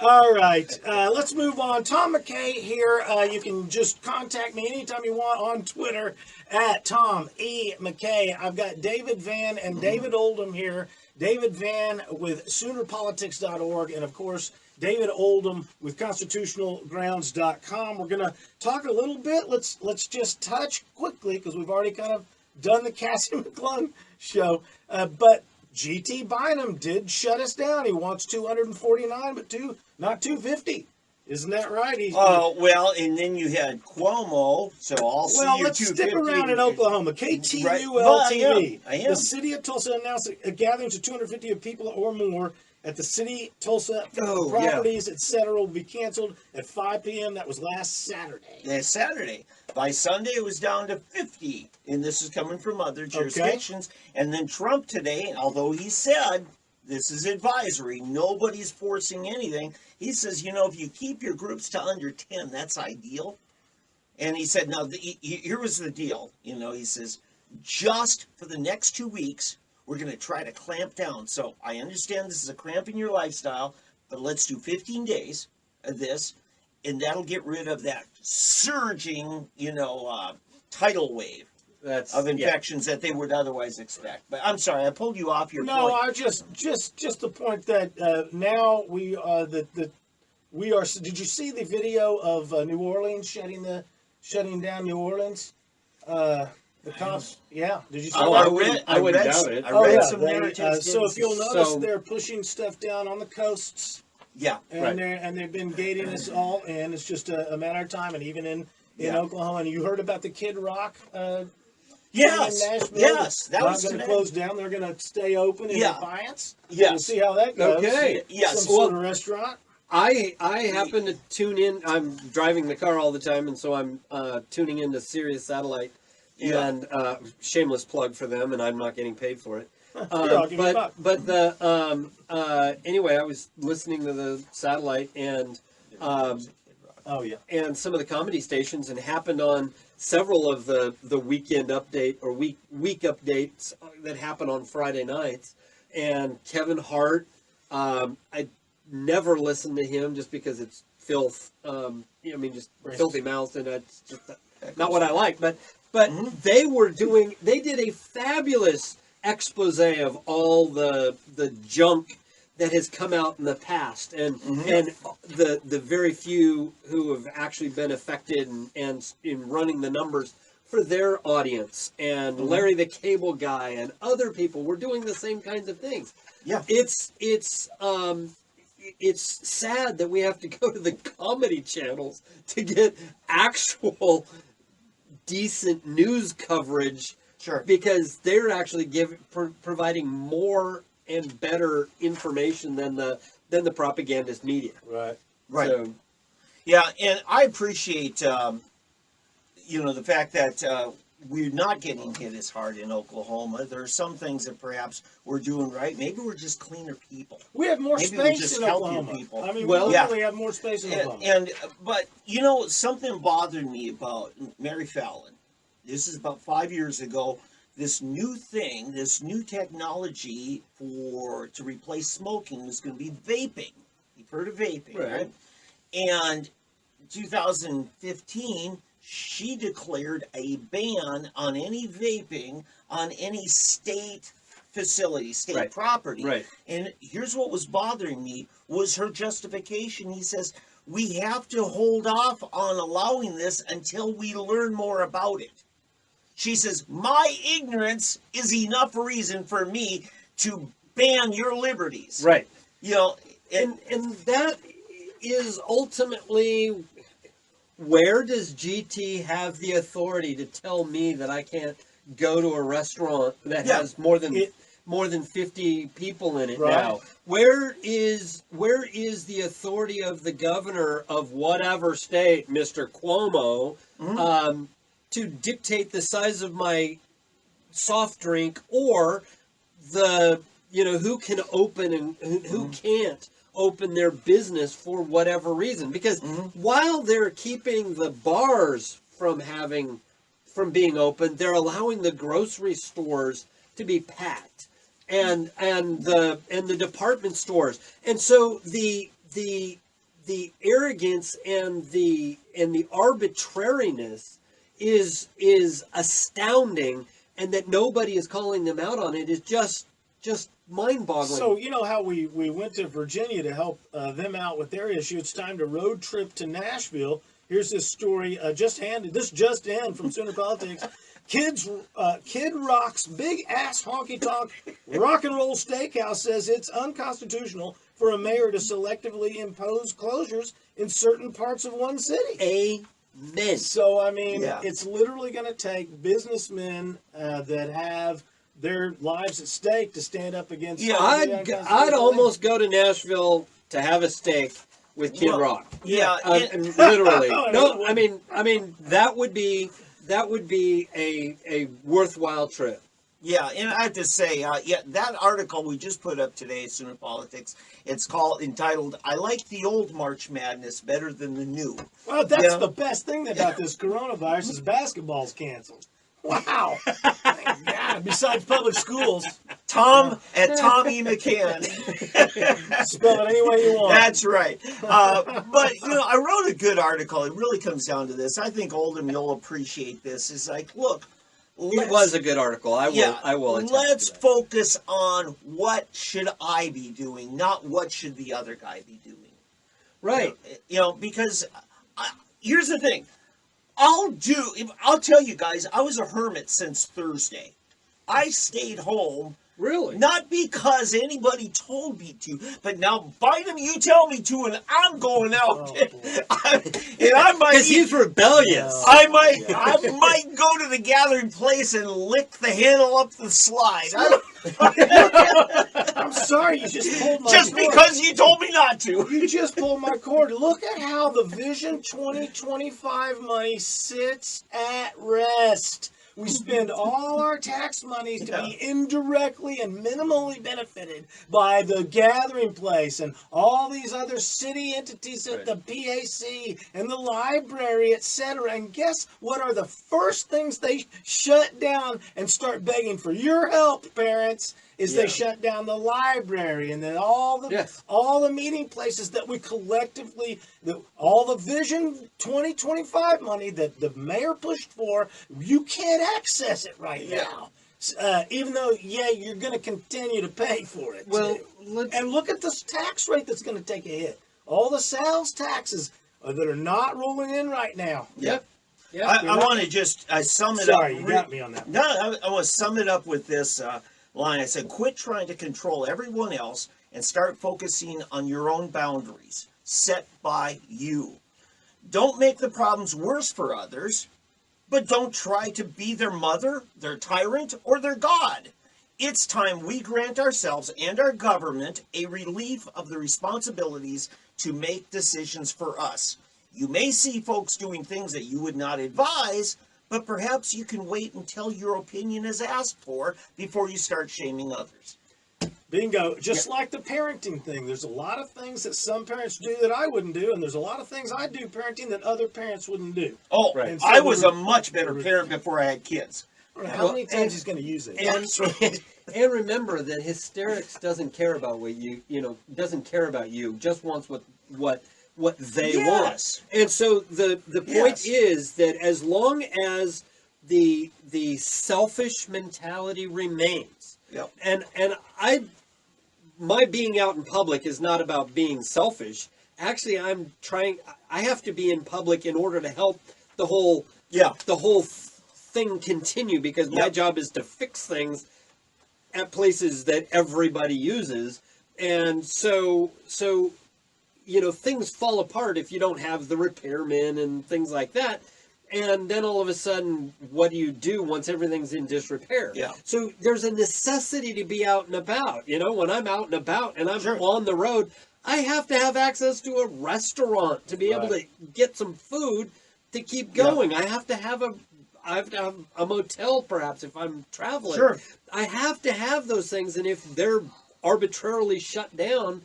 All right, let's move on. Tom McKay here. You can just contact me anytime you want on Twitter at Tom E. McKay. I've got David Van and David Oldham here. David Van with SoonerPolitics.org, and of course, David Oldham with ConstitutionalGrounds.com. We're going to talk a little bit. Let's just touch quickly, because we've already kind of done the Cassie McClung show. But G.T. Bynum did shut us down. He wants 249, but not 250. Isn't that right? Well, and then you had Cuomo, so I'll see you let's stick around in Oklahoma. KTUL-TV. Well, I am. The city of Tulsa announced a gathering of 250 of people or more at the city Tulsa properties, etc. will be canceled at 5 p.m. That was last Saturday. Last Saturday. By Sunday, it was down to 50, and this is coming from other jurisdictions. Okay. And then Trump today, although he said this is advisory, nobody's forcing anything, he says, if you keep your groups to under 10, that's ideal. And he said, now, here was the deal. He says, just for the next 2 weeks, we're going to try to clamp down. So I understand this is a cramp in your lifestyle, but let's do 15 days of this, and that'll get rid of that surging, tidal wave of infections that they would otherwise expect. But I'm sorry, I pulled you off your point. No, I just the point that now we are we are. Did you see the video of New Orleans shutting down New Orleans? The cops, yeah. Did you see that? I wouldn't doubt it. I read some narratives. So if you'll notice, they're pushing stuff down on the coasts. Yeah, and they've been gating us all in. It's just a matter of time, and even in Oklahoma. And you heard about the Kid Rock yes, in Nashville? Yes, that was going to close down. They're going to stay open in defiance. Yes. We'll see how that goes. Okay. Yes. Some sort of restaurant. I happen to tune in. I'm driving the car all the time, and so I'm tuning into Sirius Satellite. Yeah. And shameless plug for them, and I'm not getting paid for it. Anyway, I was listening to the satellite and and some of the comedy stations, and happened on several of the weekend update or week updates that happen on Friday nights. And Kevin Hart, I never listened to him just because it's filth. Just filthy mouth, and that's just not what I like. But they did a fabulous expose of all the junk that has come out in the past, and the very few who have actually been affected and in running the numbers for their audience, and Larry the Cable Guy and other people were doing the same kinds of things. Yeah, it's sad that we have to go to the comedy channels to get actual decent news coverage. Sure. Because they're actually providing more and better information than the propagandist media. Right. So, yeah, and I appreciate the fact that we're not getting hit as hard in Oklahoma. There are some things that perhaps we're doing right. Maybe we're just cleaner people. We have more space in Oklahoma. People. I mean, we literally have more space in Oklahoma. But something bothered me about Mary Fallon. This is about 5 years ago. This new thing, this new technology to replace smoking was going to be vaping. You've heard of vaping, right? And 2015, she declared a ban on any vaping on any state facility, state property. Right. And here's what was bothering me was her justification. He says, we have to hold off on allowing this until we learn more about it. She says, my ignorance is enough reason for me to ban your liberties. Right. And that is ultimately, where does GT have the authority to tell me that I can't go to a restaurant that has more than 50 people in it now? Where is the authority of the governor of whatever state, Mr. Cuomo, to dictate the size of my soft drink, or who can open and who can't open their business for whatever reason? Because while they're keeping the bars from being open, they're allowing the grocery stores to be packed, and the department stores. And so the arrogance and the arbitrariness is astounding, and that nobody is calling them out on it is just mind-boggling. So you know how we went to Virginia to help them out with their issue. It's time to road trip to Nashville. Here's this story just in from Sooner Politics. Kid Rock's big ass honky tonk rock and roll steakhouse says it's unconstitutional for a mayor to selectively impose closures in certain parts of one city. Amen. So I mean, Yeah. it's literally going to take businessmen that have their lives at stake to stand up against. Yeah, I'd almost go to Nashville to have a steak with Kid Rock. Yeah, And literally. No, I mean that would be a worthwhile trip. yeah, and I have to say, that article we just put up today, Sooner Politics, it's entitled, "I like the old March Madness better than the new." Well, that's the best thing about this coronavirus is basketball's canceled. Wow. Thank God. Besides public schools. Tom at Tom E. McCann. Spell it any way you want. That's right. But, I wrote a good article. It really comes down to this. I think, Oldham, you'll appreciate this. It's like, look. It was a good article. I will. Let's focus on what should I be doing, not what should the other guy be doing. Right. Because here's the thing. I'll tell you guys, I was a hermit since Thursday. I stayed home. Really? Not because anybody told me to, but now, Biden, you tell me to, and I'm going out. And I might. Because he's rebellious. I might go to the gathering place and lick the handle up the slide. I'm sorry, you just pulled my Just cord. because you told me not to. You just pulled my cord. Look at how the Vision 2025 money sits at rest. We spend all our tax money to be indirectly and minimally benefited by the gathering place and all these other city entities at the PAC and the library, etc. And guess what are the first things they shut down and start begging for your help, parents? They shut down the library and then all the meeting places that we collectively, all the Vision 2025 money that the mayor pushed for, you can't access it right now. Even though, you're going to continue to pay for it. Well, and look at this tax rate that's going to take a hit. All the sales taxes that are not rolling in right now. Yep. Yeah. I want to just sum it up. Sorry, you got me on that. No, I want to sum it up with this line. I said, quit trying to control everyone else and start focusing on your own boundaries set by you. Don't make the problems worse for others, but don't try to be their mother, their tyrant, or their god. It's time we grant ourselves and our government a relief of the responsibilities to make decisions for us. You may see folks doing things that you would not advise, but perhaps you can wait until your opinion is asked for before you start shaming others. Bingo. Just like the parenting thing. There's a lot of things that some parents do that I wouldn't do, and there's a lot of things I do parenting that other parents wouldn't do. Oh, right. I was a much better parent before I had kids. How many times he's going to use it? And remember that hysterics doesn't care about what doesn't care about you. Just wants what they want. And so the point is that as long as the selfish mentality remains, and my being out in public is not about being selfish. Actually, I have to be in public in order to help the whole thing continue, because my job is to fix things at places that everybody uses. And so things fall apart if you don't have the repairmen and things like that. And then all of a sudden, what do you do once everything's in disrepair? Yeah. So there's a necessity to be out and about. When I'm out and about and I'm on the road, I have to have access to a restaurant to be able to get some food to keep going. I have to have a motel, perhaps, if I'm traveling. Sure. I have to have those things, and if they're arbitrarily shut down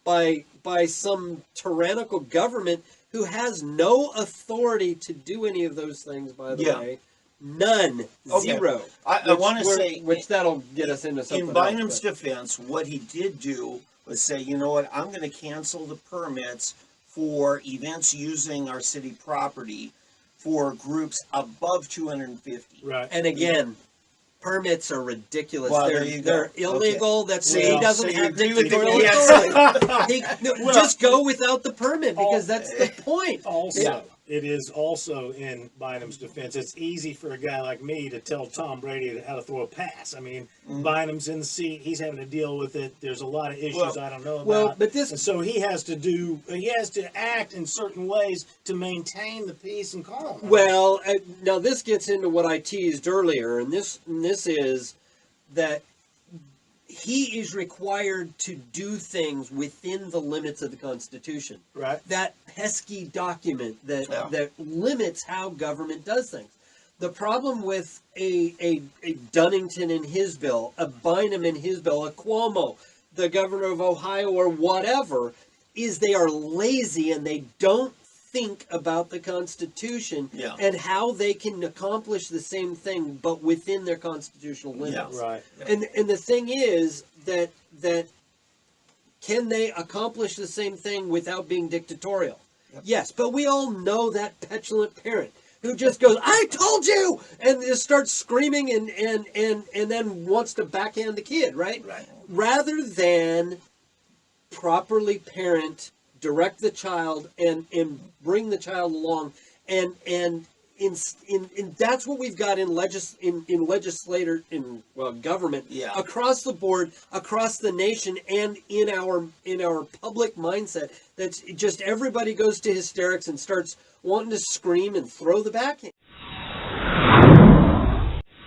by some tyrannical government who has no authority to do any of those things, by the way. None. Okay. Zero. I want to say... Which that'll get us into something in Bynum's defense, what he did do was say, you know what, I'm going to cancel the permits for events using our city property for groups above 250. Right. And again, permits are ridiculous. Well, they're there you go. illegal. Okay. That's See, he doesn't so you have agree with dictatorial me? authority. Well, Just go without the permit because that's the point. Also, Yeah. it is also in Bynum's defense. It's easy for a guy like me to tell Tom Brady how to throw a pass. I mean, Bynum's in the seat; he's having to deal with it. There's a lot of issues I don't know about. Well, but this, and so he has to act in certain ways to maintain the peace and calm. well, now this gets into what I teased earlier, and this is that he is required to do things within the limits of the Constitution. Right. That pesky document that Yeah. that limits how government does things. The problem with a Dunnington in his bill, a Bynum in his bill, a Cuomo, the governor of Ohio or whatever, is they are lazy and they don't think about the Constitution Yeah. and how they can accomplish the same thing but within their constitutional limits. Right. And the thing is that can they accomplish the same thing without being dictatorial? Yes, but we all know that petulant parent who just goes, "I told you," and just starts screaming and then wants to backhand the kid, right? Right. Rather than properly parent, direct the child, and bring the child along, and that's what we've got in government, Yeah. across the board, across the nation, and in our public mindset. That's just everybody goes to hysterics and starts wanting to scream and throw the backhand.